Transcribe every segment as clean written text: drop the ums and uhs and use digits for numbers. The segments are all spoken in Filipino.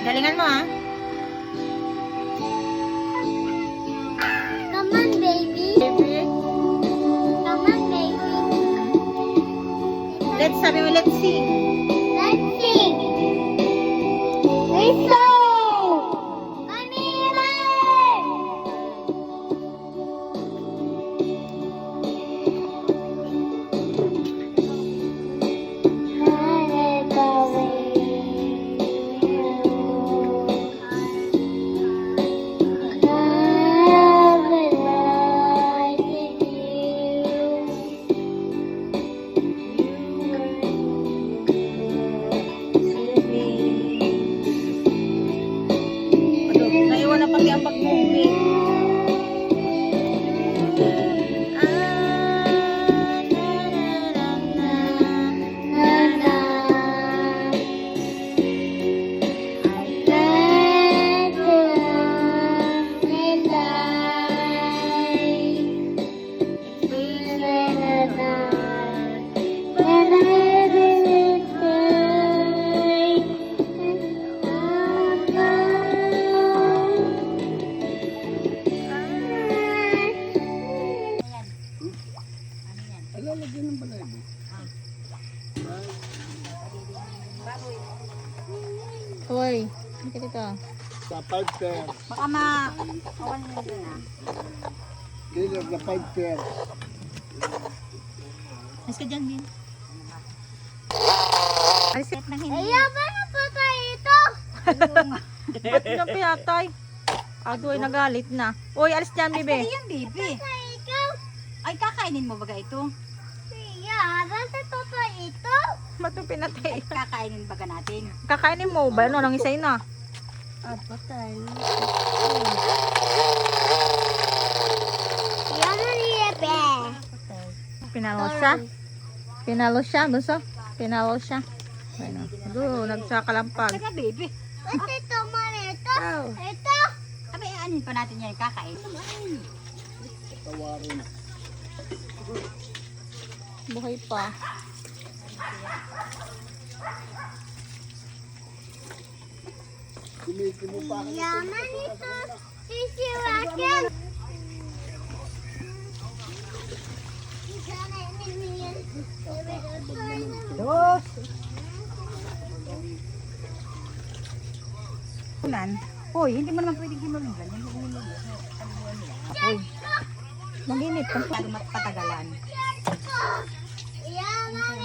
Galingan mo, ha? Come on, baby. Baby. Come on, baby. Sabi mo, let's sing. Let's sing. Whistle. Manila. Naiwan na pati ang pag-movie. Lalagyan ng balahibo. Hoy, hindi ka dito. Sa 5 pair. Baka ma-awan mo dun, ha? Dealer na 5 pair. Alis ka dyan, Bin. Alis ka na hindi. Ayaw ba na patay ito? Ba't nang pinatay? Ado ay nagalit na. Uy, alis dyan, Bibi. Yan, baby. Patay ikaw. Ay, kakainin mo baga ito? Siya, bakit patay ito? Ba't nang pinatay? Kakainin baga natin? Kakainin mo ba? Ano, nang isay na? Ah, patay. Yan na niya, be. Pinalo siya. Pinalo siya, gusto? Pinalo siya. Ano? Ado, nagsakalampag. Baga, baby. Ba't ito man ito? Oh. Ito. Abay, anin pa natin yan, kakain. Tawarin. Buhay pa. Kumikimo pa ako. Yaman ito. Sisirakin. Dos. Ulan. Hoy, hindi mo naman pwedeng gimawin ganyan. Uy. Maginit. Paano matpatagalan? Yaman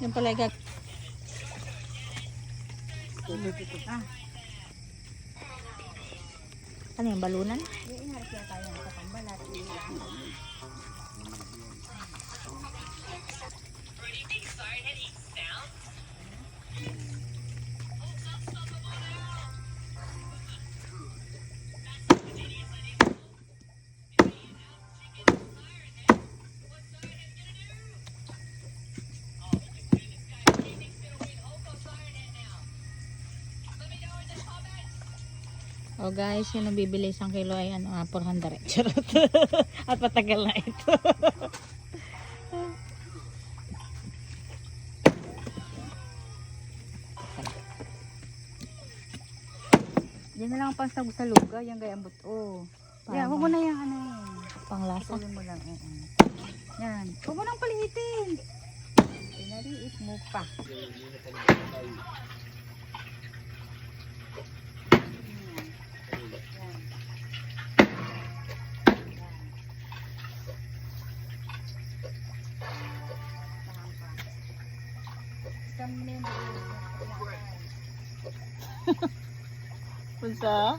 Yan pala yung ano yung balunan? Oh guys, yung nabibili isang kilo ay ano, 400. Charot. At matagal na ito. Yan na lang ang pansag sa luga, yung gayang buto. Yan, huwag mo na yung ano yun. Panglasa. Ikunin mo lang. Yan. Huwag mo nang palihitin. Pinaliit mo pa. Punsa?